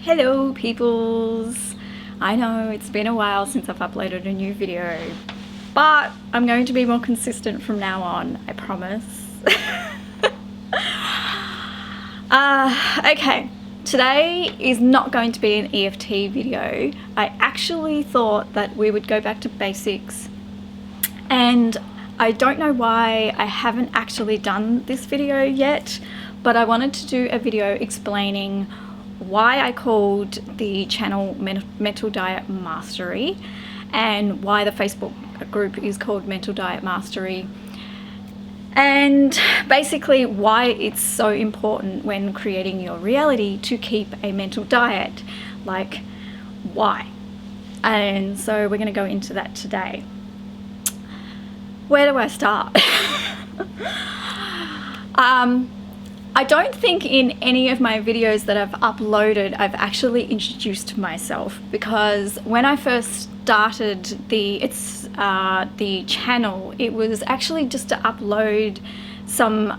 Hello peoples! I know it's been a while since I've uploaded a new video, but I'm going to be more consistent from now on, I promise. Okay, today is not going to be an EFT video. I actually thought that we would go back to basics, and I don't know why I haven't actually done this video yet, but I wanted to do a video explaining why I called the channel Mental Diet Mastery and why the Facebook group is called Mental Diet Mastery, and basically why it's so important when creating your reality to keep a mental diet. Like, why? And so we're going to go into that today. Where do I start? I don't think in any of my videos that I've uploaded I've actually introduced myself, because when I first started the channel, it was actually just to upload some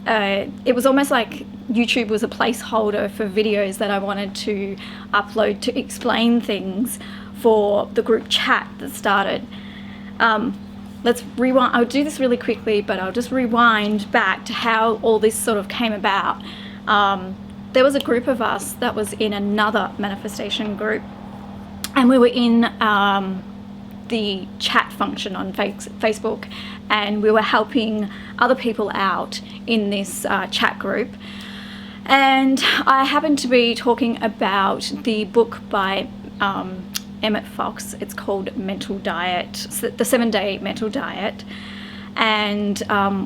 it was almost like YouTube was a placeholder for videos that I wanted to upload to explain things for the group chat that started. Let's rewind. I'll do this really quickly, but I'll just rewind back to how all this sort of came about. There was a group of us that was in another manifestation group, and we were in the chat function on Facebook, and we were helping other people out in this chat group. And I happened to be talking about the book by Emmet Fox. It's called Mental Diet, the 7-Day Mental Diet. And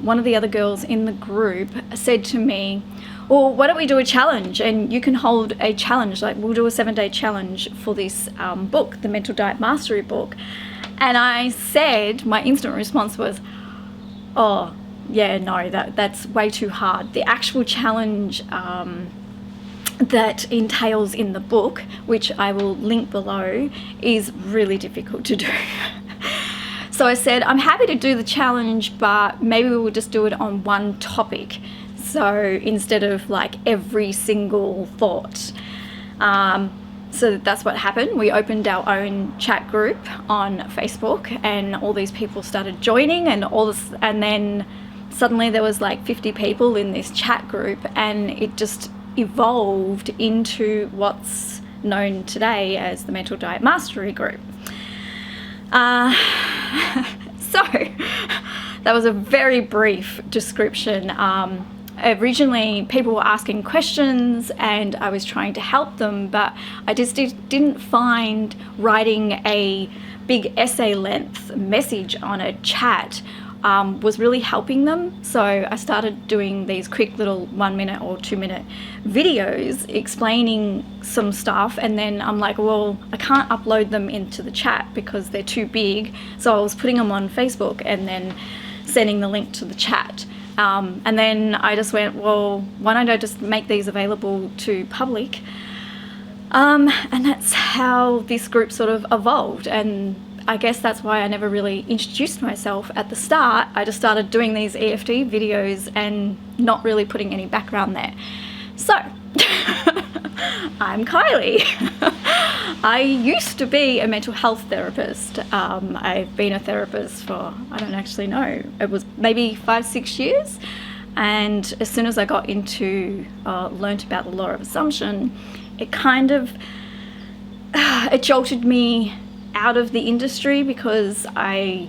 one of the other girls in the group said to me, well, why don't we do a challenge, and you can hold a challenge, like we'll do a 7-day challenge for this book, the Mental Diet Mastery book. And I said, my instant response was, oh yeah, no, that's way too hard. The actual challenge that entails in the book, which I will link below, is really difficult to do. So I said, I'm happy to do the challenge, but maybe we will just do it on one topic. So instead of like every single thought. So that's what happened. We opened our own chat group on Facebook, and all these people started joining, and and then suddenly there was like 50 people in this chat group, and it just evolved into what's known today as the Mental Diet Mastery group. So that was a very brief description. Originally people were asking questions and I was trying to help them, but I just didn't find writing a big essay length message on a chat was really helping them. So I started doing these quick little 1-minute or 2-minute videos explaining some stuff, and then I'm like, well, I can't upload them into the chat because they're too big, so I was putting them on Facebook and then sending the link to the chat. And then I just went, well, why don't I just make these available to public? And that's how this group sort of evolved, and I guess that's why I never really introduced myself at the start. I just started doing these EFT videos and not really putting any background there. So, I'm Kylie. I used to be a mental health therapist. I've been a therapist for, I don't actually know, it was maybe 5-6 years. And as soon as I got into, learnt about the law of assumption, it kind of, it jolted me out of the industry, because I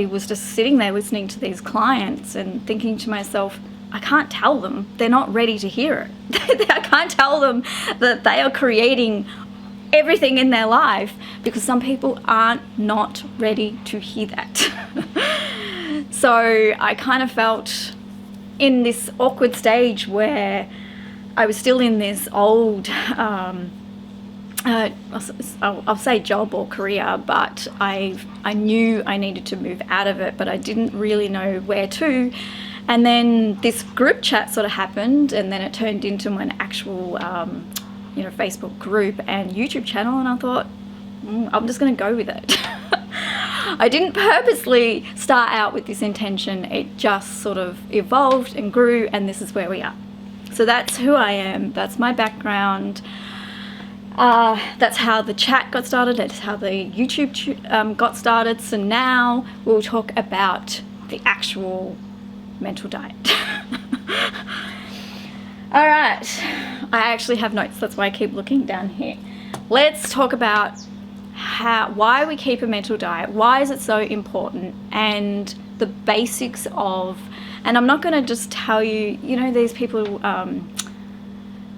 was just sitting there listening to these clients and thinking to myself, I can't tell them, they're not ready to hear it. I can't tell them that they are creating everything in their life, because some people aren't not ready to hear that. So I kind of felt in this awkward stage where I was still in this old I'll say job or career, but I knew I needed to move out of it, but I didn't really know where to. And then this group chat sort of happened, and then it turned into an actual Facebook group and YouTube channel, and I thought, I'm just going to go with it. I didn't purposely start out with this intention, it just sort of evolved and grew, and this is where we are. So that's who I am, that's my background. That's how the chat got started. That's how the YouTube got started. So now we'll talk about the actual mental diet. All right, I actually have notes. That's why I keep looking down here. Let's talk about why we keep a mental diet. Why is it so important? And the basics of, and I'm not going to just tell you, you know, these people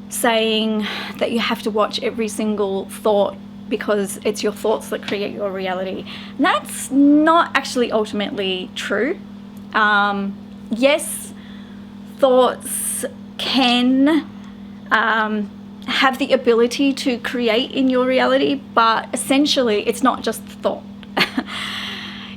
saying that you have to watch every single thought because it's your thoughts that create your reality. And that's not actually ultimately true. Yes, thoughts can have the ability to create in your reality, but essentially it's not just thought.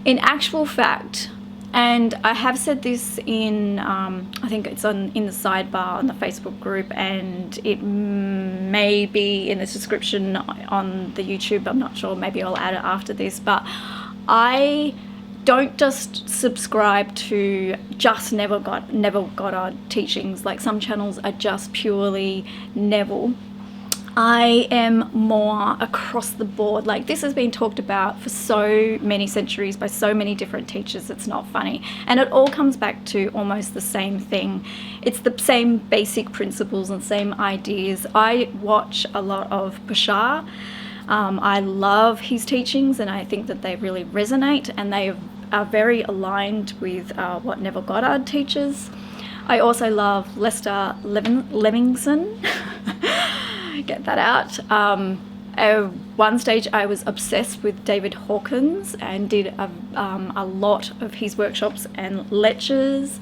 In actual fact, and I have said this in, I think it's in the sidebar on the Facebook group, and it may be in the description on the YouTube, I'm not sure, maybe I'll add it after this, but I don't just subscribe to just Neville Goddard teachings. Like some channels are just purely Neville. I am more across the board. Like this has been talked about for so many centuries by so many different teachers, it's not funny. And it all comes back to almost the same thing. It's the same basic principles and same ideas. I watch a lot of Bashar. I love his teachings, and I think that they really resonate, and they are very aligned with what Neville Goddard teaches. I also love Levenson. Get that out. At one stage I was obsessed with David Hawkins and did a lot of his workshops and lectures.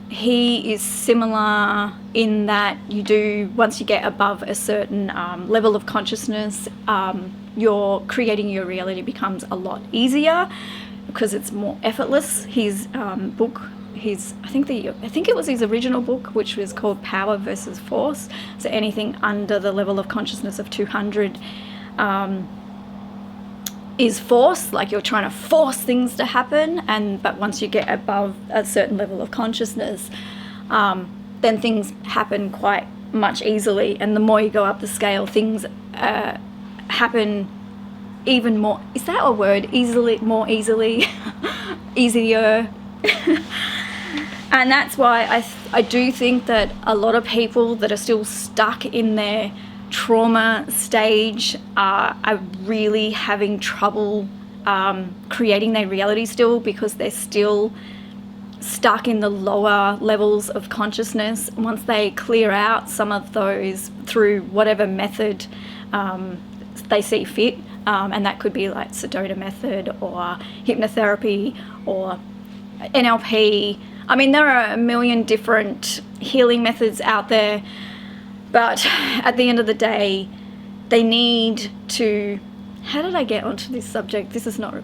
He is similar in that you do, once you get above a certain level of consciousness, your creating your reality becomes a lot easier because it's more effortless. His book, I think it was his original book, which was called Power versus Force. So anything under the level of consciousness of 200 is force, like you're trying to force things to happen, but once you get above a certain level of consciousness, then things happen quite much easily, and the more you go up the scale, things happen even more, is that a word, easily, more easily, easier. And that's why I do think that a lot of people that are still stuck in their trauma stage are really having trouble creating their reality still, because they're still stuck in the lower levels of consciousness. Once they clear out some of those through whatever method they see fit, and that could be like Sedona method or hypnotherapy or NLP. I mean, there are a million different healing methods out there, but at the end of the day, they need to... How did I get onto this subject? This is not...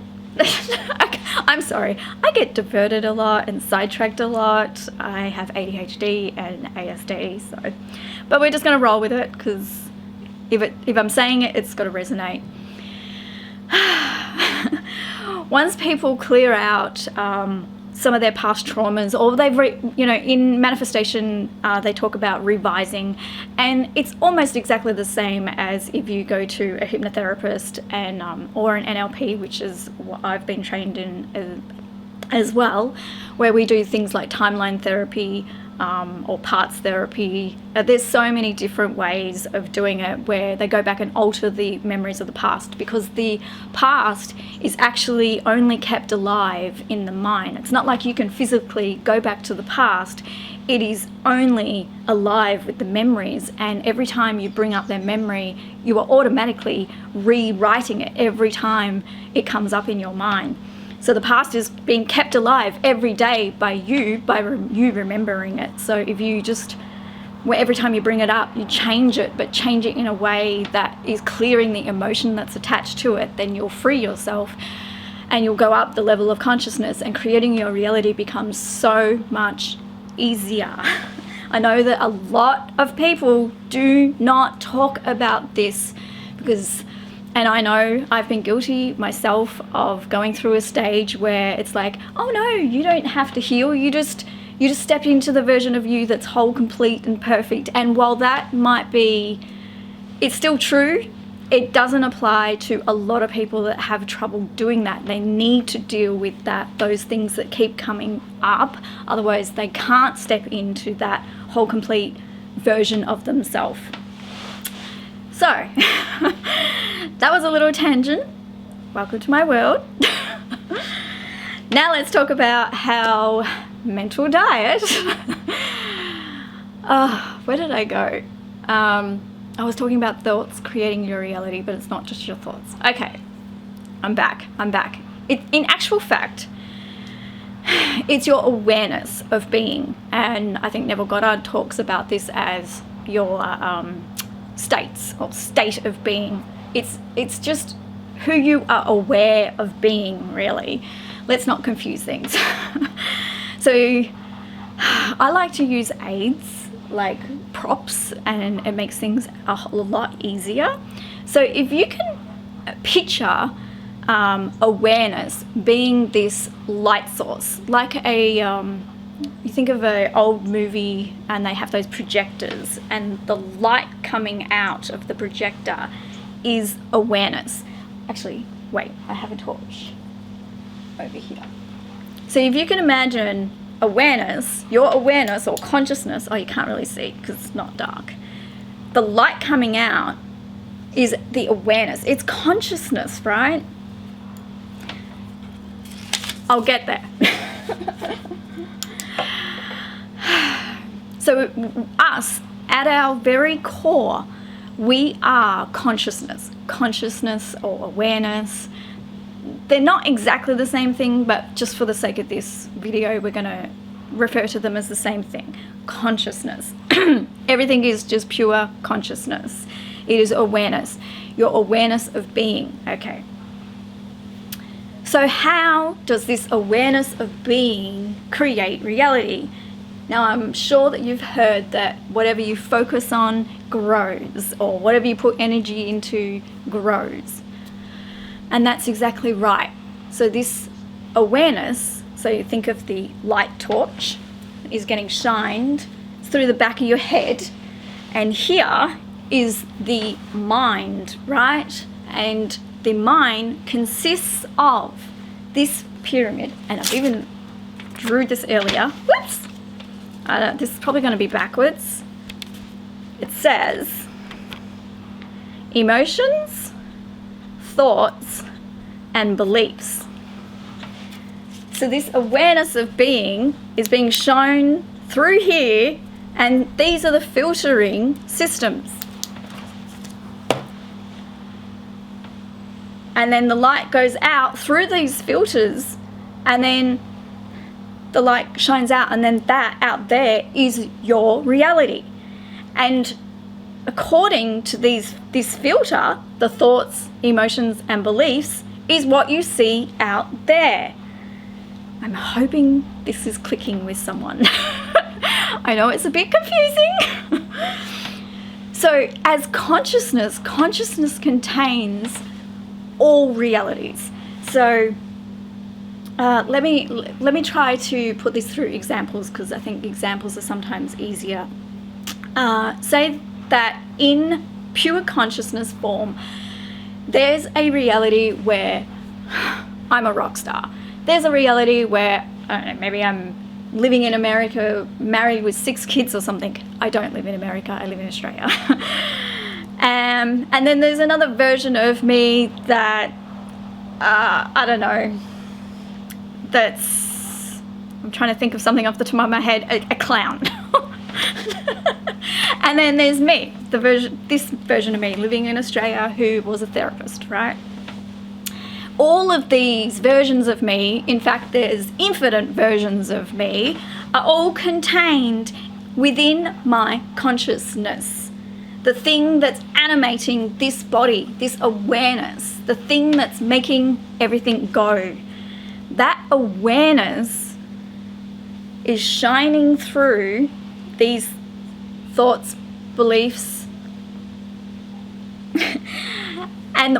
I'm sorry. I get diverted a lot and sidetracked a lot. I have ADHD and ASD, so... But we're just going to roll with it, because if I'm saying it, it's got to resonate. Once people clear out some of their past traumas, or they've, in manifestation, they talk about revising, and it's almost exactly the same as if you go to a hypnotherapist and or an NLP, which is what I've been trained in as well, where we do things like timeline therapy or parts therapy. There's so many different ways of doing it where they go back and alter the memories of the past, because the past is actually only kept alive in the mind. It's not like you can physically go back to the past. It is only alive with the memories, and every time you bring up their memory, you are automatically rewriting it every time it comes up in your mind. So the past is being kept alive every day by you remembering it. So if you just, every time you bring it up, you change it, but change it in a way that is clearing the emotion that's attached to it, then you'll free yourself and you'll go up the level of consciousness, and creating your reality becomes so much easier. I know that a lot of people do not talk about this because... And I know I've been guilty myself of going through a stage where it's like, oh no, you don't have to heal. You just step into the version of you that's whole, complete and perfect. And while that might be it's still true. It doesn't apply to a lot of people that have trouble doing that. They need to deal with those things that keep coming up. Otherwise, they can't step into that whole complete version of themselves. So, that was a little tangent. Welcome to my world. Now let's talk about how mental diet. Where did I go? I was talking about thoughts creating your reality, but it's not just your thoughts. Okay, I'm back. In actual fact, it's your awareness of being. And I think Neville Goddard talks about this as your states or state of being. It's just who you are aware of being, really. Let's not confuse things. So I like to use aids like props, and it makes things a lot easier. So if you can picture awareness being this light source, like you think of an old movie and they have those projectors, and the light coming out of the projector is awareness. Actually, wait, I have a torch over here. So if you can imagine awareness, your awareness or consciousness, you can't really see because it's not dark. The light coming out is the awareness. It's consciousness, right? I'll get there. So us, at our very core, we are consciousness. Consciousness or awareness. They're not exactly the same thing, but just for the sake of this video, we're going to refer to them as the same thing. Consciousness. Everything is just pure consciousness. It is awareness. Your awareness of being. Okay. So how does this awareness of being create reality? Now, I'm sure that you've heard that whatever you focus on grows, or whatever you put energy into grows. And that's exactly right. So this awareness, so you think of the light torch, is getting shined through the back of your head. And here is the mind, right? And the mind consists of this pyramid. And I've even drew this earlier. Whoops! This is probably going to be backwards. It says emotions, thoughts, and beliefs. So this awareness of being is being shown through here, and these are the filtering systems. And then the light goes out through these filters, and then the light shines out, and then that out there is your reality. And according to this filter, the thoughts, emotions, and beliefs is what you see out there. I'm hoping this is clicking with someone. I know it's a bit confusing. So as consciousness contains all realities. So let me try to put this through examples, because I think examples are sometimes easier. Say that in pure consciousness form, there's a reality where I'm a rock star. There's a reality where, I don't know, maybe I'm living in America, married with 6 kids or something. I don't live in America, I live in Australia. And then there's another version of me that, I don't know, I'm trying to think of something off the top of my head, a clown. And then there's me, this version of me living in Australia who was a therapist, right? All of these versions of me, in fact there's infinite versions of me, are all contained within my consciousness. The thing that's animating this body, this awareness, the thing that's making everything go. That awareness is shining through these thoughts, beliefs, and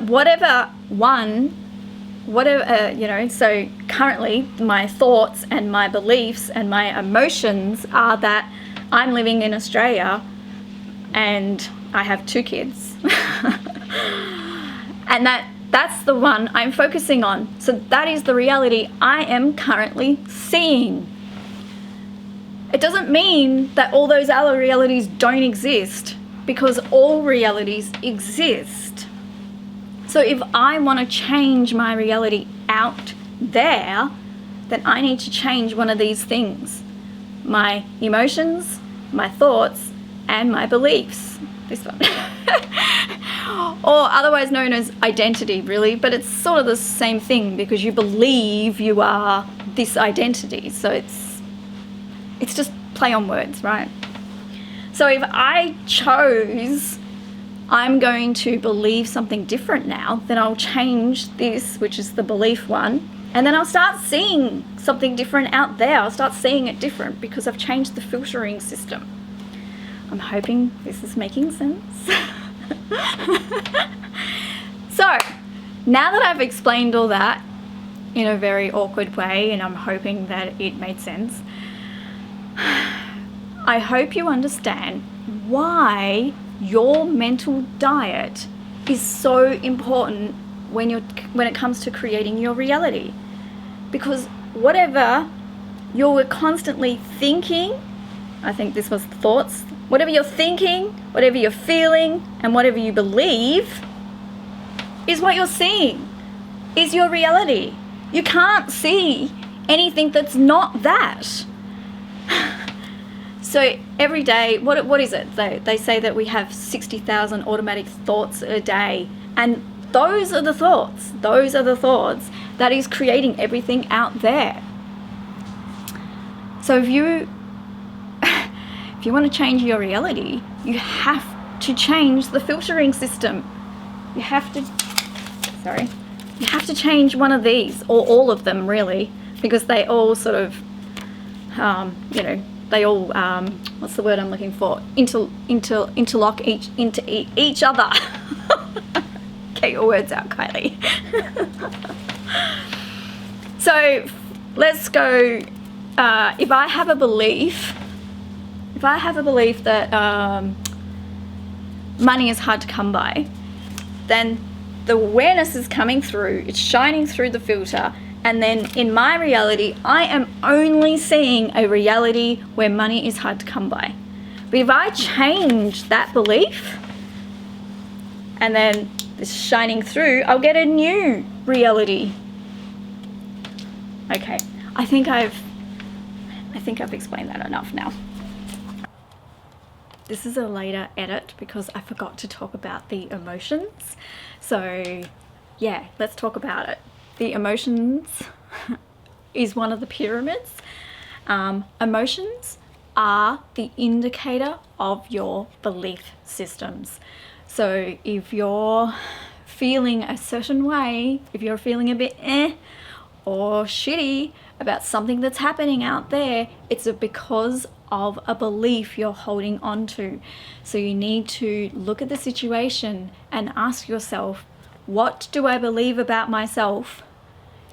so currently my thoughts and my beliefs and my emotions are that I'm living in Australia and I have 2 kids. And that's the one I'm focusing on. So that is the reality I am currently seeing. It doesn't mean that all those other realities don't exist, because all realities exist. So if I want to change my reality out there, then I need to change one of these things: my emotions, my thoughts, and my beliefs. This one. Or otherwise known as identity, really, but it's sort of the same thing, because you believe you are this identity. So it's just play on words, right? So if I chose I'm going to believe something different now, then I'll change this, which is the belief one, and then I'll start seeing something different out there. I'll start seeing it different because I've changed the filtering system. I'm hoping this is making sense. So now that I've explained all that in a very awkward way, and I'm hoping that it made sense, I hope you understand why your mental diet is so important when it comes to creating your reality. Because whatever you're constantly thinking, I think this was the thoughts, whatever you're thinking, whatever you're feeling, and whatever you believe is what you're seeing, is your reality. You can't see anything that's not that. So every day, what is it? They say that we have 60,000 automatic thoughts a day, and those are the thoughts that is creating everything out there. So if you want to change your reality, you have to change the filtering system. You have to change one of these, or all of them really, because they all sort of, they all, what's the word I'm looking for? Interlock into each other. Get your words out, Kylie. So let's go, if I have a belief that money is hard to come by, then the awareness is coming through, it's shining through the filter, and then in my reality, I am only seeing a reality where money is hard to come by. But if I change that belief, and then this shining through, I'll get a new reality. Okay, I think I've explained that enough now. This is a later edit because I forgot to talk about the emotions. So yeah, let's talk about it. The emotions is one of the pyramids. Emotions are the indicator of your belief systems. So if you're feeling a certain way, if you're feeling a bit or shitty about something that's happening out there, it's because of a belief you're holding on to. So you need to look at the situation and ask yourself, what do I believe about myself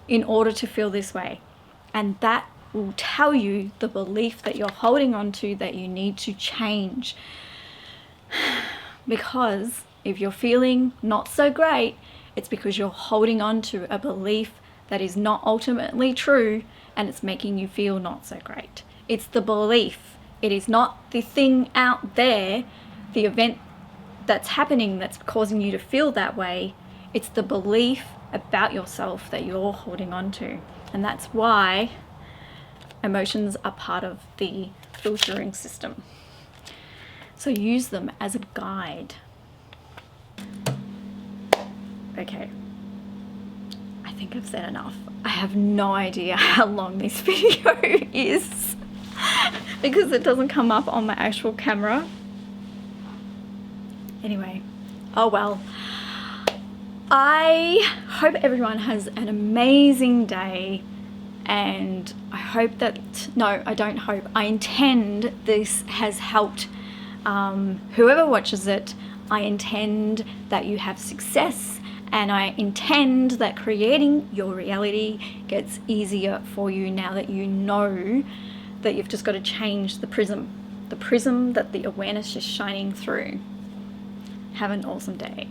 in order to feel this way? And that will tell you the belief that you're holding on to that you need to change. Because if you're feeling not so great, it's because you're holding on to a belief that is not ultimately true, and it's making you feel not so great. It's the belief. It is not the thing out there, the event that's happening that's causing you to feel that way. It's the belief about yourself that you're holding on to. And that's why emotions are part of the filtering system. So use them as a guide. Okay, I think I've said enough. I have no idea how long this video is because it doesn't come up on my actual camera. Anyway, oh well. I hope everyone has an amazing day, and I hope that, no, I don't hope, I intend this has helped whoever watches it. I intend that you have success, and I intend that creating your reality gets easier for you now that you know that you've just got to change the prism. the prism that the awareness is shining through. Have an awesome day.